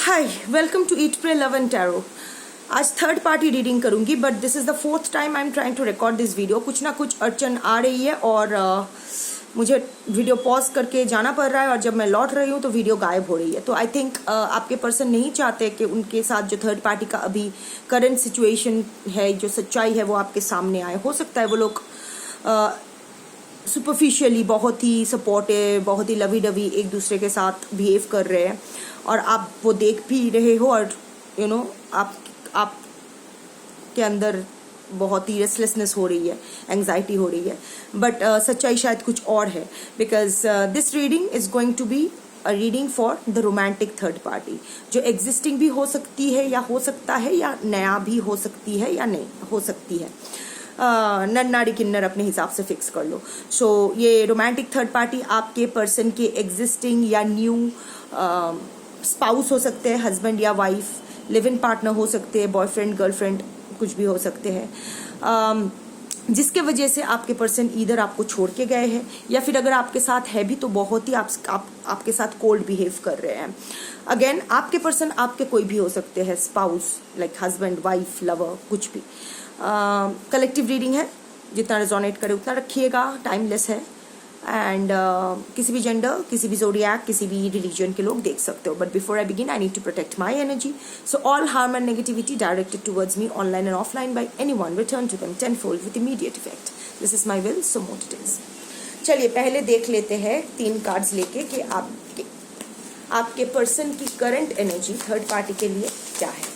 Hi, welcome to Eat Pray Love and Tarot. आज third party reading करूंगी, but this is the fourth time I am trying to record this video. कुछ ना कुछ अड़चन आ रही है और मुझे वीडियो पॉज करके जाना पड़ रहा है, और जब मैं लौट रही हूँ तो वीडियो गायब हो रही है। तो आई थिंक आपके पर्सन नहीं चाहते कि उनके साथ जो थर्ड पार्टी का अभी करंट सिचुएशन है, जो सच्चाई है, वो आपके सामने आए। हो सकता है वो लोग सुपरफिशियली बहुत ही सपोर्टिव, बहुत ही लवी डवी एक दूसरे के साथ बिहेव कर रहे हैं, और आप वो देख भी रहे हो, और यू नो आप के अंदर बहुत ही रेस्टलेसनेस हो रही है, एंग्जाइटी हो रही है। बट सच्चाई शायद कुछ और है, because this reading is going to be a reading for the romantic third party, जो एग्जिस्टिंग भी हो सकती है या हो सकता है, या नया भी हो सकती है या नहीं हो सकती है। नर नारी किन्नर अपने हिसाब से फिक्स कर लो। सो ये रोमांटिक थर्ड पार्टी आपके पर्सन के एग्जिस्टिंग या न्यू स्पाउस हो सकते हैं, हस्बैंड या वाइफ, लिव इन पार्टनर हो सकते हैं, बॉयफ्रेंड गर्लफ्रेंड कुछ भी हो सकते हैं, जिसके वजह से आपके पर्सन इधर आपको छोड़ के गए हैं, या फिर अगर आपके साथ है भी तो बहुत ही आपके साथ कोल्ड बिहेव कर रहे हैं। अगेन आपके पर्सन आपके कोई भी हो सकते हैं, spouse like husband wife lover कुछ भी। कलेक्टिव रीडिंग है, जितना रेजोनेट करे उतना रखिएगा, टाइमलेस है, एंड किसी भी जेंडर, किसी भी ज़ोडिएक, किसी भी रिलीजन के लोग देख सकते हो। But before I begin I need to protect my energy, so all harm and negativity directed towards me online and offline by anyone return to them tenfold with immediate effect. This is my will, so more details. चलिए पहले देख लेते हैं 3 cards लेके कि आपके person की current energy third party के लिए क्या है।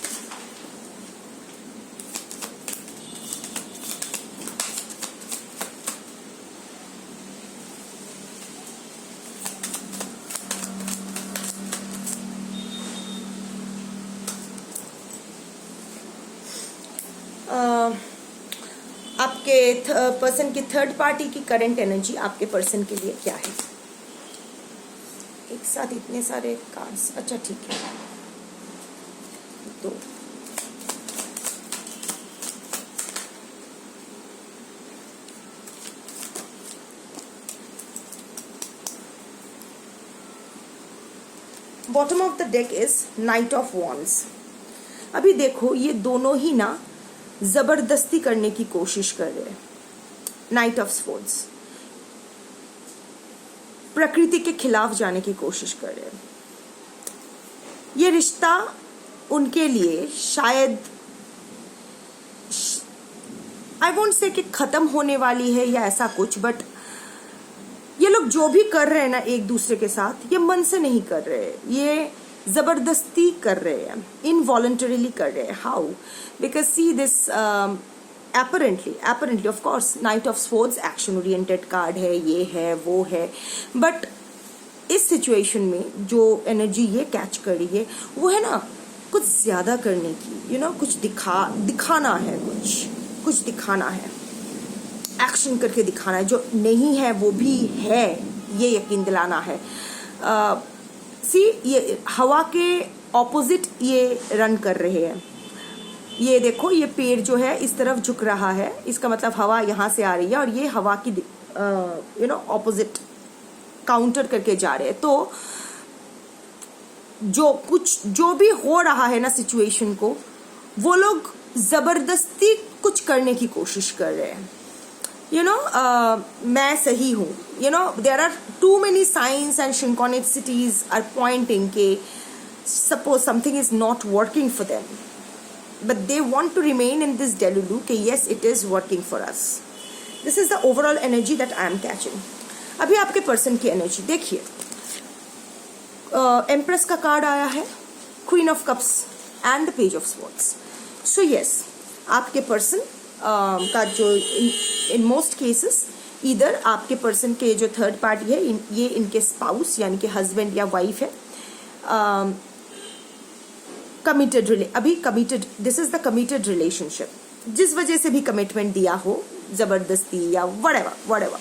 आपके पर्सन की थर्ड पार्टी की करंट एनर्जी आपके पर्सन के लिए क्या है। एक साथ इतने सारे कार्ड्स, अच्छा ठीक है। तो bottom of the deck is night of wands. अभी देखो ये दोनों ही ना जबरदस्ती करने की कोशिश कर रहे हैं। नाइट ऑफ स्वॉर्ड्स प्रकृति के खिलाफ जाने की कोशिश कर रहे हैं। ये रिश्ता उनके लिए शायद आई वोंट से कि खत्म होने वाली है या ऐसा कुछ, बट ये लोग जो भी कर रहे हैं ना एक दूसरे के साथ, ये मन से नहीं कर रहे, ये जबरदस्ती कर रहे हैं, इनवॉलंटरीली कर रहे हैं। How? Because see this apparently of course night of swords action oriented card है, ये है वो है, बट इस सिचुएशन में जो एनर्जी ये कैच कर रही है वो है ना कुछ ज्यादा करने की, कुछ दिखाना है, कुछ दिखाना है, एक्शन करके दिखाना है, जो नहीं है वो भी है, ये यकीन दिलाना है। ये हवा के ऑपोजिट ये रन कर रहे हैं। ये देखो ये पेड़ जो है इस तरफ झुक रहा है, इसका मतलब हवा यहाँ से आ रही है, और ये हवा की ऑपोजिट काउंटर करके जा रहे हैं। तो जो भी हो रहा है ना सिचुएशन को, वो लोग जबरदस्ती कुछ करने की कोशिश कर रहे हैं। मैं सही हूँ, there are too many signs and synchronicities are pointing के suppose something is not working for them, but they want to remain in this delulu कि yes it is working for us. This is the overall energy that I am catching. अभी आपके person की energy देखिए, empress का card आया है, queen of cups and the page of swords. So yes, आपके person का जो इन मोस्ट केसेस इधर आपके पर्सन के जो थर्ड पार्टी है, ये इनके स्पाउस यानी कि हस्बैंड या वाइफ है। Committed this is the committed relationship, जिस वजह से भी कमिटमेंट दिया हो, जबरदस्ती या whatever,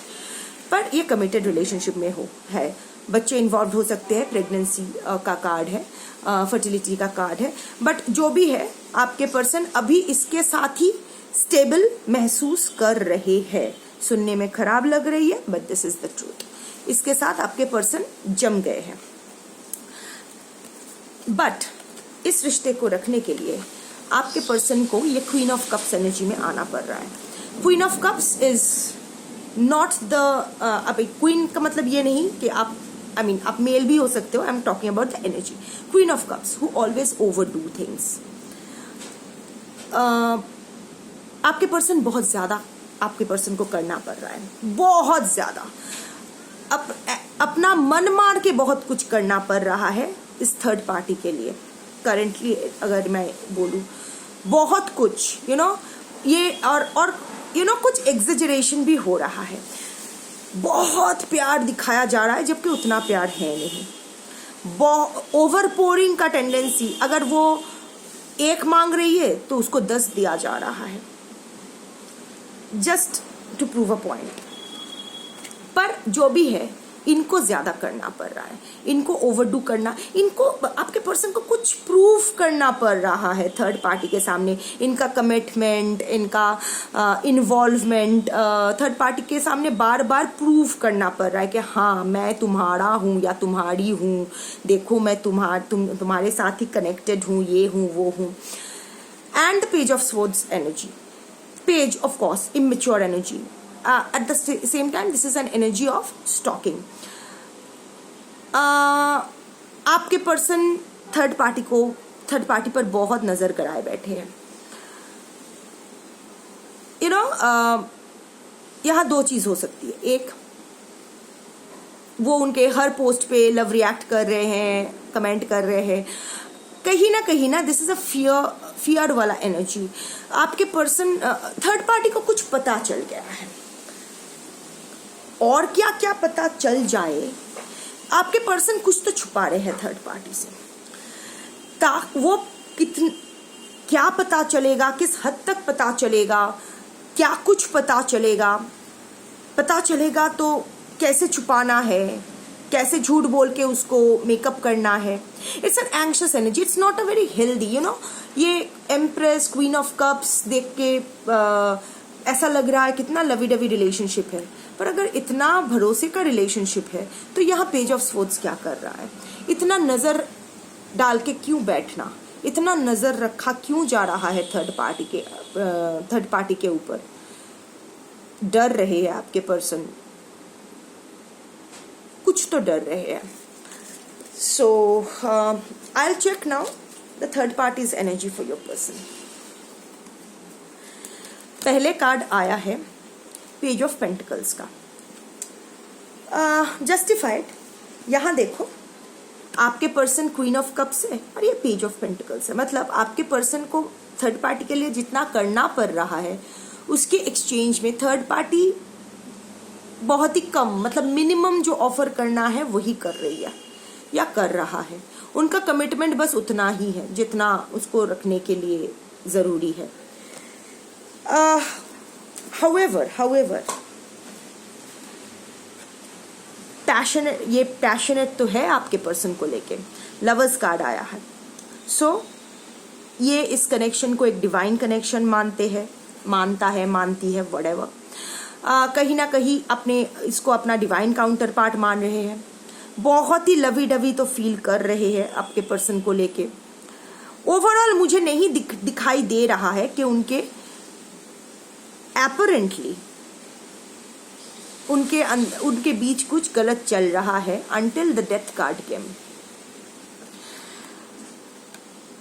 पर ये कमिटेड रिलेशनशिप में है। बच्चे इन्वॉल्व हो सकते हैं, प्रेगनेंसी का कार्ड है, फर्टिलिटी का कार्ड है, बट जो भी है आपके पर्सन अभी इसके साथ ही स्टेबल महसूस कर रहे हैं। सुनने में खराब लग रही है, but this is the truth. इसके साथ आपके पर्सन जम गए हैं। बट इस रिश्ते को रखने के लिए आपके पर्सन को ये क्वीन ऑफ कप्स एनर्जी में आना पड़ रहा है। Queen of cups is not the, अब क्वीन का मतलब ये नहीं कि आप आप मेल भी हो सकते हो, I am talking about the energy. Queen of cups who always overdo things. आपके पर्सन बहुत ज्यादा आपके पर्सन को करना पड़ रहा है, बहुत ज्यादा अपना मन मार के बहुत कुछ करना पड़ रहा है इस थर्ड पार्टी के लिए। करेंटली अगर मैं बोलूं बहुत कुछ ये और कुछ एग्जेजरेशन भी हो रहा है। बहुत प्यार दिखाया जा रहा है जबकि उतना प्यार है नहीं। ओवर पोरिंग का टेंडेंसी, अगर वो 1 मांग रही है तो उसको 10 दिया जा रहा है, just to prove a point. पर जो भी है इनको ज्यादा करना पड़ रहा है, इनको ओवरडू करना, इनको आपके पर्सन को कुछ प्रूव करना पड़ रहा है थर्ड पार्टी के सामने। इनका कमिटमेंट, इनका इन्वॉल्वमेंट थर्ड पार्टी के सामने बार बार प्रूव करना पड़ रहा है कि हाँ मैं तुम्हारा हूँ या तुम्हारी हूँ, देखो मैं तुम्हारे साथ ही कनेक्टेड हूँ, ये हूँ वो हूँ। And the page of swords energy, page of course immature energy. At the same time this is an energy of stalking. आपके पर्सन थर्ड पार्टी पर बहुत नजर कराए बैठे हैं। यहाँ 2 चीज हो सकती है। एक, वो उनके हर पोस्ट पे लव रिएक्ट कर रहे हैं, कमेंट कर रहे हैं, कहीं ना दिस इज अ फियर वाला एनर्जी। आपके पर्सन थर्ड पार्टी को कुछ पता चल गया है, और क्या क्या पता चल जाए, आपके पर्सन कुछ तो छुपा रहे हैं थर्ड पार्टी से। वो क्या पता चलेगा, किस हद तक पता चलेगा, क्या कुछ पता चलेगा तो कैसे छुपाना है, कैसे झूठ बोल के उसको मेकअप करना है। It's an anxious energy, it's not a very healthy. ये एम्प्रेस, क्वीन ऑफ कप्स देख के ऐसा लग रहा है कितना लवी डवी रिलेशनशिप है, पर अगर इतना भरोसे का रिलेशनशिप है तो यहाँ पेज ऑफ स्वॉर्ड्स क्या कर रहा है? इतना नजर डाल के क्यों बैठना, इतना नजर रखा क्यों जा रहा है थर्ड पार्टी के ऊपर? डर रहे हैं आपके पर्सन, कुछ तो डर रहे हैं। So I will check now the third parties energy for your person. पहले कार्ड आया है पेज ऑफ पेंटिकल्स का, जस्टिफाइड। यहां देखो आपके पर्सन क्वीन ऑफ कप्स है और ये पेज ऑफ पेंटिकल्स है। मतलब आपके पर्सन को थर्ड पार्टी के लिए जितना करना पड़ रहा है उसके एक्सचेंज में थर्ड पार्टी बहुत ही कम, मतलब मिनिमम जो ऑफर करना है वही कर रही है या कर रहा है। उनका कमिटमेंट बस उतना ही है जितना उसको रखने के लिए जरूरी है। however पैशनेट तो है आपके पर्सन को लेके। लवर्स कार्ड आया है। सो ये इस कनेक्शन को एक डिवाइन कनेक्शन मानती है, व्हाटएवर। कहीं ना कहीं इसको अपना डिवाइन काउंटर पार्ट मान रहे हैं। बहुत ही लवी डवी तो फील कर रहे हैं आपके पर्सन को लेके। ओवरऑल मुझे नहीं दिखाई दे रहा है कि अपरेंटली उनके बीच कुछ गलत चल रहा है until the death card came.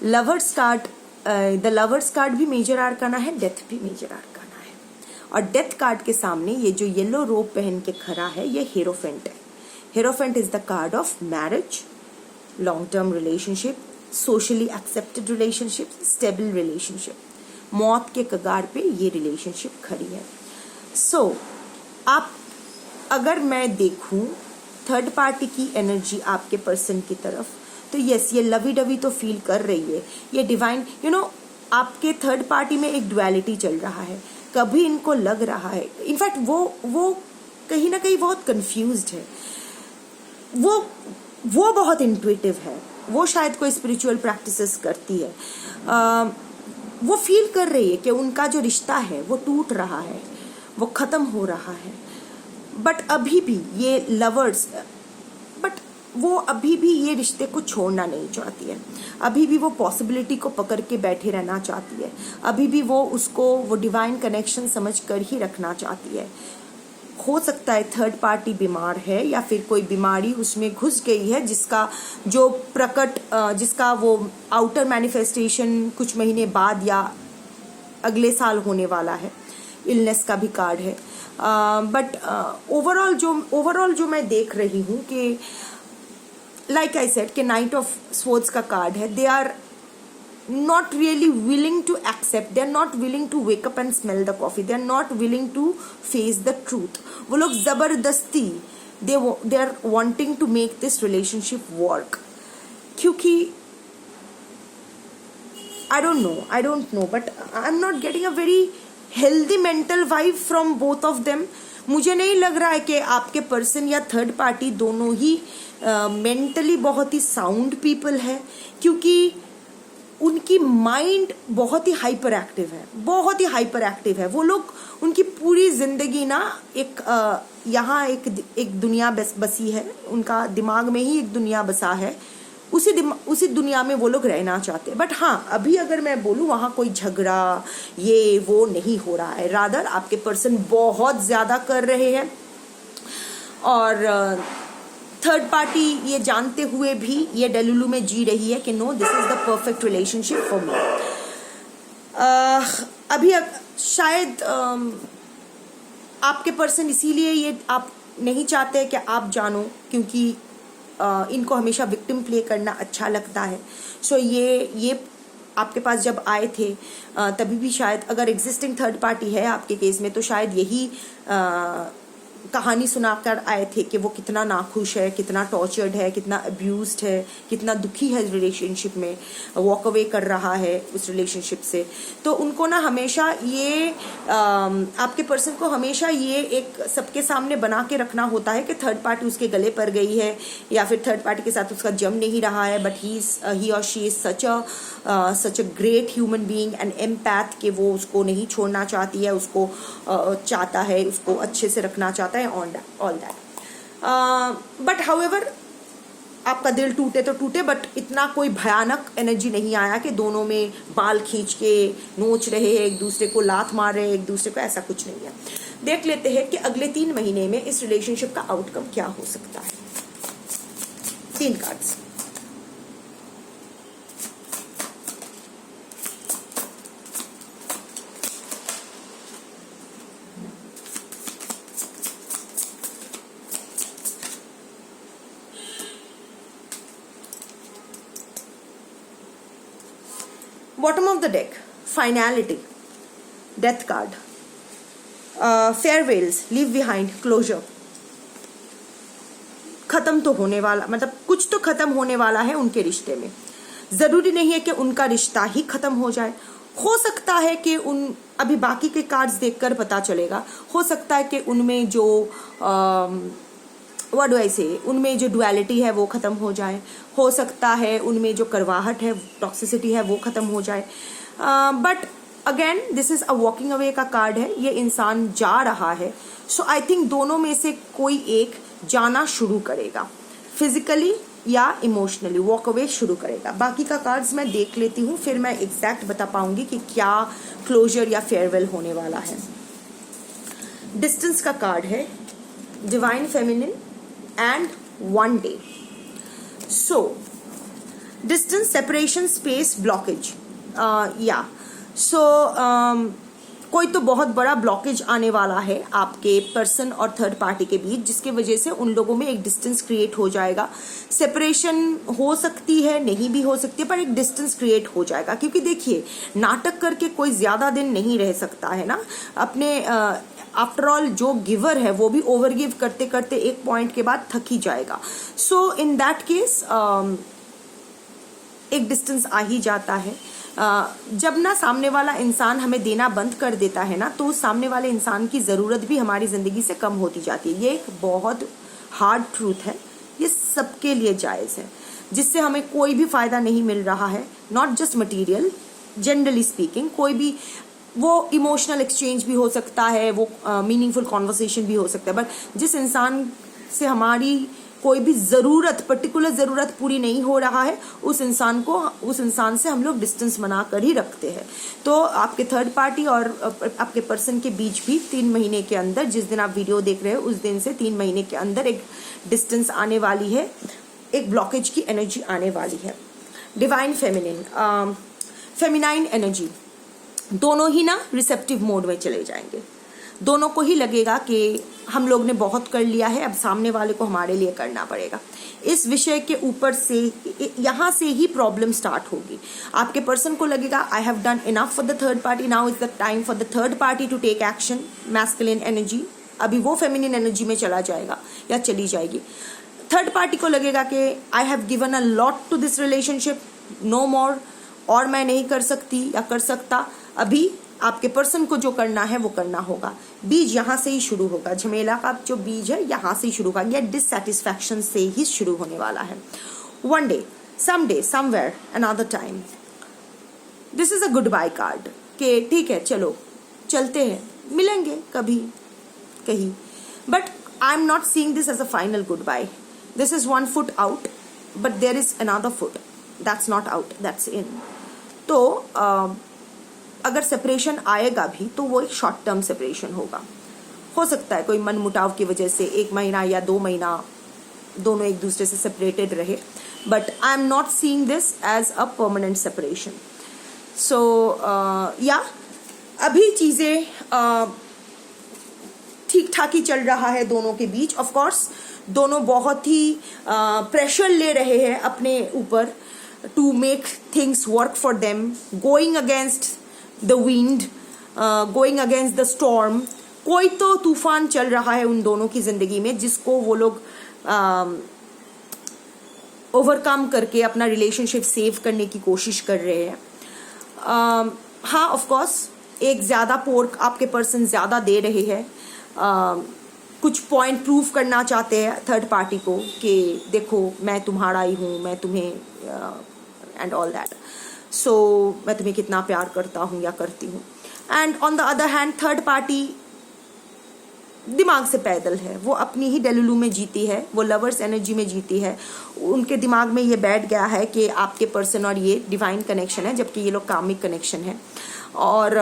Lovers card भी मेजर आर्काना है, डेथ भी मेजर आर्काना है। और डेथ कार्ड के सामने ये जो येलो रोब पहन के खड़ा है ये हेरोफेंट है। Hierophant is the card of marriage, long term relationship, socially accepted relationship, stable relationship. मौत के कगार पे ये रिलेशनशिप खड़ी है। सो आप अगर मैं देखूं थर्ड पार्टी की एनर्जी आपके पर्सन की तरफ, तो यस ये लवी डवी तो फील कर रही है। ये डिवाइन आपके थर्ड पार्टी में एक डुअलिटी चल रहा है। कभी इनको लग रहा है, इनफैक्ट वो कहीं ना कहीं बहुत कंफ्यूज्ड है। वो बहुत इंट्यूटिव है, वो शायद कोई स्पिरिचुअल प्रैक्टिसेस करती है। वो फील कर रही है कि उनका जो रिश्ता है वो टूट रहा है, वो खत्म हो रहा है। बट अभी भी ये लवर्स, बट वो अभी भी ये रिश्ते को छोड़ना नहीं चाहती है, अभी भी वो पॉसिबिलिटी को पकड़ के बैठे रहना चाहती है, अभी भी वो डिवाइन कनेक्शन समझ कर ही रखना चाहती है। हो सकता है थर्ड पार्टी बीमार है या फिर कोई बीमारी उसमें घुस गई है जिसका जिसका वो आउटर मैनिफेस्टेशन कुछ महीने बाद या अगले साल होने वाला है। इलनेस का भी कार्ड है। बट ओवरऑल जो मैं देख रही हूँ कि लाइक आई सेड कि नाइट ऑफ स्वॉर्ड्स का कार्ड है। They are not really willing to accept, they are not willing to wake up and smell the coffee, they are not willing to face the truth। वो लोग जबरदस्ती they are wanting to make this relationship work, क्योंकि I don't know but I'm not getting a very healthy mental vibe from both of them। मुझे नहीं लग रहा है कि आपके पर्सन या थर्ड पार्टी दोनों ही मेंटली बहुत ही साउंड पीपल है, क्योंकि उनकी माइंड बहुत ही हाइपर एक्टिव है। वो लोग उनकी पूरी जिंदगी ना यहाँ एक दुनिया बसी है, उनका दिमाग में ही एक दुनिया बसा है, उसी दुनिया में वो लोग रहना चाहते हैं। बट हाँ, अभी अगर मैं बोलूँ वहाँ कोई झगड़ा ये वो नहीं हो रहा है, रादर आपके पर्सन बहुत ज़्यादा कर रहे हैं और थर्ड पार्टी ये जानते हुए भी ये डेलुलू में जी रही है कि no, this is the perfect relationship for me. अभी शायद आपके पर्सन इसीलिए ये आप नहीं चाहते कि आप जानो, क्योंकि इनको हमेशा विक्टिम प्ले करना अच्छा लगता है। सो ये आपके पास जब आए थे तभी भी शायद, अगर एग्जिस्टिंग थर्ड पार्टी है आपके केस में, तो शायद यही कहानी सुनाकर आए थे कि वो कितना नाखुश है, कितना टॉर्चर्ड है, कितना अब्यूज्ड है, कितना दुखी है इस रिलेशनशिप में, वॉक अवे कर रहा है उस रिलेशनशिप से। तो उनको ना हमेशा ये आपके पर्सन को हमेशा ये एक सबके सामने बना के रखना होता है कि थर्ड पार्टी उसके गले पड़ गई है या फिर थर्ड पार्टी के साथ उसका जम नहीं रहा है, बट ही और she is such a great human being and empath कि वो उसको नहीं छोड़ना चाहती है, उसको चाहता है, उसको अच्छे से रखना चाहता है, ऑल दैट। बट हाउएवर आपका दिल टूटे तो टूटे, बट इतना कोई भयानक एनर्जी नहीं आया कि दोनों में बाल खींच के नोच रहे हैं, एक दूसरे को लात मार रहे हैं एक दूसरे को, ऐसा कुछ नहीं है। देख लेते हैं कि अगले 3 महीने में इस रिलेशनशिप का आउटकम क्या हो सकता है। 3 cards. Bottom of the deck, finality, death card, farewells, leave behind, closure. खत्म तो होने वाला, मतलब कुछ तो खत्म होने वाला है उनके रिश्ते में। जरूरी नहीं है कि उनका रिश्ता ही खत्म हो जाए, हो सकता है कि अभी बाकी के कार्ड्स देखकर पता चलेगा, हो सकता है कि उनमें जो व्हाट डू आई से, उनमें जो डुअलिटी है वो खत्म हो जाए, हो सकता है उनमें जो करवाहट है, टॉक्सिसिटी है, वो खत्म हो जाए। But again this is a walking away का कार्ड है, ये इंसान जा रहा है। सो आई थिंक दोनों में से कोई एक जाना शुरू करेगा, फिजिकली या इमोशनली वॉक अवे शुरू करेगा। बाकी का कार्ड्स मैं देख लेती हूँ, फिर मैं एग्जैक्ट बता पाऊंगी कि क्या क्लोजर या फेयरवेल होने वाला है। डिस्टेंस का कार्ड है, divine feminine and 1 day। So distance, separation, space, blockage, कोई तो बहुत बड़ा ब्लॉकेज आने वाला है आपके पर्सन और थर्ड पार्टी के बीच, जिसके वजह से उन लोगों में एक डिस्टेंस क्रिएट हो जाएगा। सेपरेशन हो सकती है, नहीं भी हो सकती है, पर एक डिस्टेंस क्रिएट हो जाएगा। क्योंकि देखिए, नाटक करके कोई ज्यादा दिन नहीं रह सकता है ना अपने। आफ्टर ऑल जो गिवर है वो भी ओवर गिव करते करते एक पॉइंट के बाद थक ही जाएगा। सो इन दैट केस एक डिस्टेंस आ ही जाता है। जब ना सामने वाला इंसान हमें देना बंद कर देता है ना, तो सामने वाले इंसान की ज़रूरत भी हमारी ज़िंदगी से कम होती जाती है। ये एक बहुत हार्ड ट्रूथ है, ये सबके लिए जायज़ है। जिससे हमें कोई भी फ़ायदा नहीं मिल रहा है, not just material, generally speaking, कोई भी, वो इमोशनल एक्सचेंज भी हो सकता है, वो मीनिंगफुल कॉन्वर्सेशन भी हो सकता है, बट जिस इंसान से हमारी कोई भी ज़रूरत, पर्टिकुलर ज़रूरत पूरी नहीं हो रहा है, उस इंसान से हम लोग डिस्टेंस बना कर ही रखते हैं। तो आपके थर्ड पार्टी और आपके पर्सन के बीच भी 3 महीने के अंदर, जिस दिन आप वीडियो देख रहे हो उस दिन से 3 महीने के अंदर एक डिस्टेंस आने वाली है, एक ब्लॉकेज की एनर्जी आने वाली है। डिवाइन फेमिनाइन एनर्जी, दोनों ही ना रिसेप्टिव मोड में चले जाएंगे। दोनों को ही लगेगा कि हम लोग ने बहुत कर लिया है, अब सामने वाले को हमारे लिए करना पड़ेगा। इस विषय के ऊपर से यहाँ से ही प्रॉब्लम स्टार्ट होगी। आपके पर्सन को लगेगा I have done enough for the third party, now is the time for the third party to take action. Masculine energy, अभी वो फेमिनिन एनर्जी में चला जाएगा या चली जाएगी। थर्ड पार्टी को लगेगा कि I have given a lot to this relationship, no more, और मैं नहीं कर सकती या कर सकता। अभी आपके पर्सन को जो करना है वो करना होगा। बीज यहाँ से ही शुरू होगा, झमेला का जो बीज है यहाँ से ही शुरू होगा, या डिससेटिस्फैक्शन से ही शुरू होने वाला है। One day, some day, somewhere, another time, this is a good bye card कि ठीक है चलो चलते हैं, मिलेंगे कभी कहीं, but I am not seeing this as a final good bye. This is 1 foot out, but there is another foot, that's not out, that's in. तो अगर सेपरेशन आएगा भी तो वो एक शॉर्ट टर्म सेपरेशन होगा। हो सकता है कोई मन मुटाव की वजह से 1 महीना या 2 महीना दोनों एक दूसरे से सेपरेटेड रहे, but I am not seeing this as a permanent separation. So या अभी चीज़ें ठीक ठाक ही चल रहा है दोनों के बीच। ऑफ कोर्स दोनों बहुत ही प्रेशर ले रहे हैं अपने ऊपर to make things work for them, going against the wind, going against the storm. कोई तो तूफान चल रहा है उन दोनों की जिंदगी में, जिसको वो लोग ओवरकम करके अपना रिलेशनशिप सेव करने की कोशिश कर रहे हैं। हाँ, ऑफ कोर्स एक ज़्यादा पोर्क आपके पर्सन ज़्यादा दे रहे हैं, कुछ पॉइंट प्रूव करना चाहते हैं थर्ड पार्टी को कि देखो मैं तुम्हारा ही हूँ, मैं तुम्हें एंड ऑल दैट, सो मैं तुम्हें कितना प्यार करता हूँ या करती हूँ। And on the other hand third party दिमाग से पैदल है, वो अपनी ही डेलुलू में जीती है, वो लवर्स एनर्जी में जीती है। उनके दिमाग में ये बैठ गया है कि आपके पर्सन और ये डिवाइन कनेक्शन है, जबकि ये लोग कामिक कनेक्शन है। और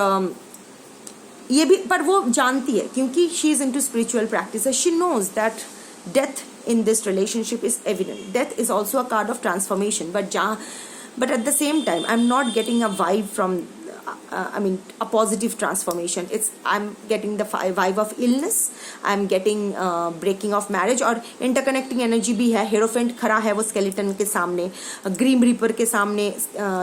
ये भी, पर वो जानती है क्योंकि she is into spiritual practice, she knows that death in this relationship is evident. Death is also a card of transformation, but at the same time I'm not getting a vibe from a positive transformation. I'm getting the vibe of illness, I'm getting breaking of marriage, और interconnecting energy भी है। Hierophant खड़ा है वो skeleton के सामने, grim reaper के सामने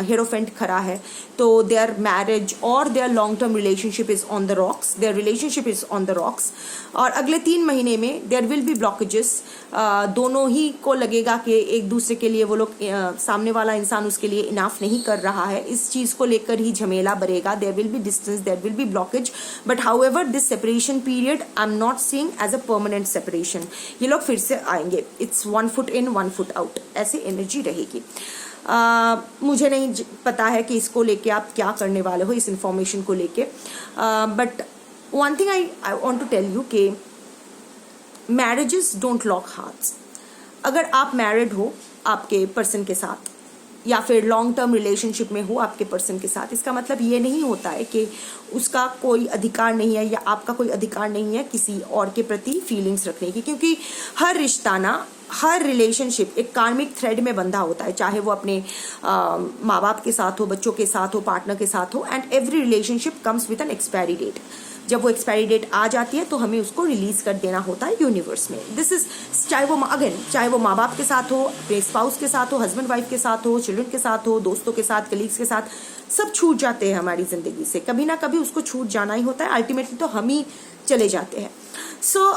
हेरोफेंट खड़ा है। तो their marriage और their long term relationship is on the rocks, their relationship is on the rocks। और अगले 3 महीने में there will be blockages। दोनों ही को लगेगा कि एक दूसरे के लिए वो लोग, सामने वाला इंसान उसके लिए इनाफ नहीं कर रहा है, इस चीज़ को लेकर ही झमेला बढ़ेगा। There will be distance, there will be blockage, but however this separation period I am not seeing as a permanent separation. ये लोग फिर से आएंगे, it's 1 foot in 1 foot out, ऐसे एनर्जी रहेगी। मुझे नहीं पता है कि इसको लेके आप क्या करने वाले हो, इस इंफॉर्मेशन को लेके, but one thing I want to tell you कि मैरिजेस डोंट लॉक हार्ट्स। अगर आप मैरिड हो आपके पर्सन के साथ या फिर लॉन्ग टर्म रिलेशनशिप में हो आपके पर्सन के साथ, इसका मतलब ये नहीं होता है कि उसका कोई अधिकार नहीं है या आपका कोई अधिकार नहीं है किसी और के प्रति फीलिंग्स रखने की, क्योंकि हर रिश्ता ना, हर रिलेशनशिप एक कार्मिक थ्रेड में बंधा होता है, चाहे वो अपने माँ बाप के साथ हो, बच्चों के साथ हो, पार्टनर के साथ हो। And every relationship comes with an expiry date. जब वो एक्सपायरी डेट आ जाती है तो हमें उसको रिलीज कर देना होता है यूनिवर्स में। दिस इज, चाहे वो माँ बाप के साथ हो, अपने स्पाउस के साथ हो, हस्बैंड वाइफ के साथ हो, चिल्ड्रन के साथ हो, दोस्तों के साथ, कलीग्स के साथ, सब छूट जाते हैं हमारी जिंदगी से, कभी ना कभी उसको छूट जाना ही होता है, अल्टीमेटली तो हम ही चले जाते हैं। So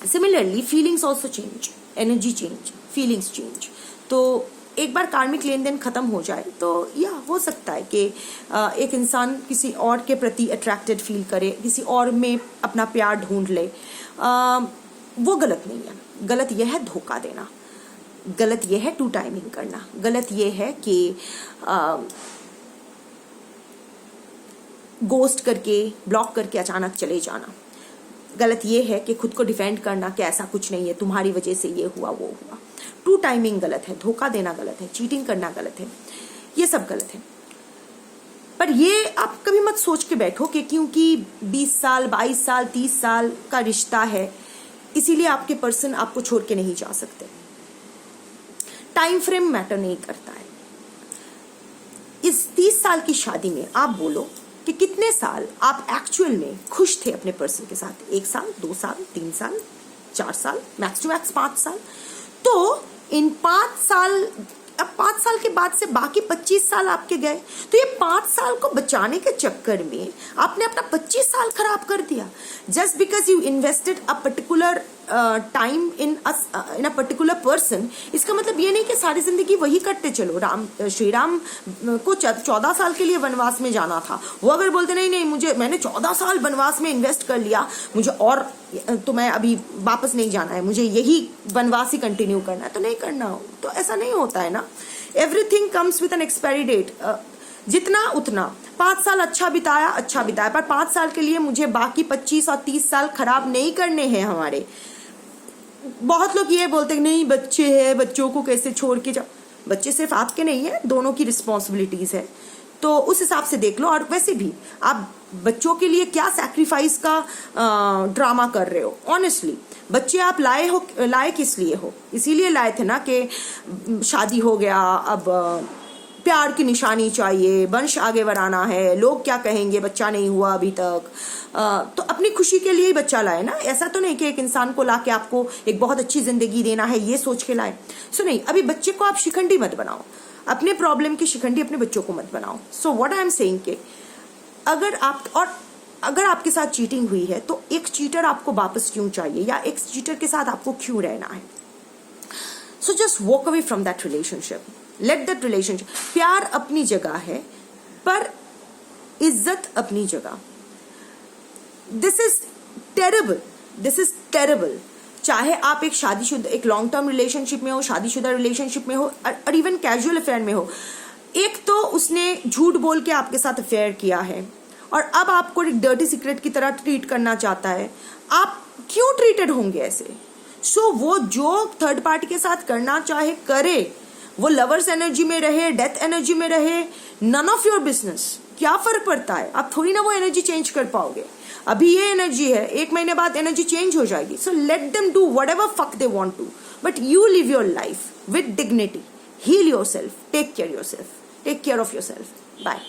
similarly feelings also change, energy change, feelings change. तो एक बार कार्मिक लेन देन खत्म हो जाए तो या हो सकता है कि एक इंसान किसी और के प्रति अट्रैक्टेड फील करे, किसी और में अपना प्यार ढूंढ ले। वो गलत नहीं है, गलत यह है धोखा देना, गलत यह है टू टाइमिंग करना, गलत यह है कि गोस्ट करके, ब्लॉक करके अचानक चले जाना। गलत ये है कि खुद को डिफेंड करना कि ऐसा कुछ नहीं है, तुम्हारी वजह से ये हुआ वो हुआ। ट्रू टाइमिंग गलत है, धोखा देना गलत है, चीटिंग करना गलत है, ये सब गलत है। पर ये आप कभी मत सोच के बैठो कि क्योंकि 20 साल 22 साल 30 साल का रिश्ता है इसीलिए आपके पर्सन आपको छोड़ के नहीं जा सकते। टाइम फ्रेम मैटर नहीं करता है। इस 30 साल की शादी में आप बोलो कि कितने साल आप एक्चुअल में खुश थे अपने पर्सन के साथ। 1 साल 2 साल 3 साल 4 साल मैक्स टू मैक्स 5 साल। तो इन 5 साल, अब 5 साल के बाद से बाकी 25 साल आपके गए, तो ये 5 साल को बचाने के चक्कर में आपने अपना 25 साल खराब कर दिया। Just because you invested a particular time in a particular person, इसका मतलब ये नहीं कि सारी जिंदगी वही करते चलो। श्री राम को 14 साल के लिए वनवास में जाना था, वो अगर बोलते नहीं नहीं मैंने 14 साल वनवास में इन्वेस्ट कर लिया, मुझे और तो मैं अभी वापस नहीं जाना है, मुझे यही वनवास ही कंटिन्यू करना है, तो नहीं करना हो। तो ऐसा नहीं होता है ना। Everything comes with an expiry date. जितना उतना 5 साल अच्छा बिताया, पर 5 साल के लिए मुझे बाकी 25 और 30 साल खराब नहीं करने हैं हमारे। बहुत लोग ये बोलते हैं नहीं बच्चे हैं, बच्चों को कैसे छोड़ के जाओ। बच्चे सिर्फ आपके नहीं है, दोनों की रिस्पॉन्सिबिलिटीज है, तो उस हिसाब से देख लो। और वैसे भी आप बच्चों के लिए क्या सैक्रिफाइस का ड्रामा कर रहे हो। ऑनेस्टली बच्चे आप लाए किस लिए हो? इसीलिए लाए थे ना कि शादी हो गया, अब प्यार की निशानी चाहिए, वंश आगे बढ़ाना है, लोग क्या कहेंगे, बच्चा नहीं हुआ अभी तक, तो अपनी खुशी के लिए ही बच्चा लाए ना। ऐसा तो नहीं कि एक इंसान को लाके आपको एक बहुत अच्छी जिंदगी देना है ये सोच के लाए। सो नहीं, अभी बच्चे को आप शिखंडी मत बनाओ, अपने प्रॉब्लम की शिखंडी अपने बच्चों को मत बनाओ। So what I am saying कि अगर आपके साथ चीटिंग हुई है तो एक चीटर आपको वापस क्यों चाहिए, या एक चीटर के साथ आपको क्यों रहना है? So just walk away from that relationship, let that relationship. प्यार अपनी जगह है, पर इज्जत अपनी जगह। This is terrible. चाहे आप एक शादीशुदा, एक लॉन्ग टर्म रिलेशनशिप में हो, शादीशुदा रिलेशनशिप में हो, और इवन कैजुअल अफेयर में हो, एक तो उसने झूठ बोल के आपके साथ अफेयर किया है और अब आपको एक डर्टी सीक्रेट की तरह ट्रीट करना चाहता है। आप क्यों ट्रीटेड होंगे ऐसे? सो वो जो थर्ड पार्टी के साथ करना चाहे करे, वो लवर्स एनर्जी में रहे, डेथ एनर्जी में रहे, नन ऑफ योर बिजनेस। क्या फर्क पड़ता है? आप थोड़ी ना वो एनर्जी चेंज कर पाओगे। अभी ये एनर्जी है, 1 महीने बाद एनर्जी चेंज हो जाएगी। So let them do whatever fuck they want to, but you live your life with dignity, heal yourself, take care of yourself. Bye.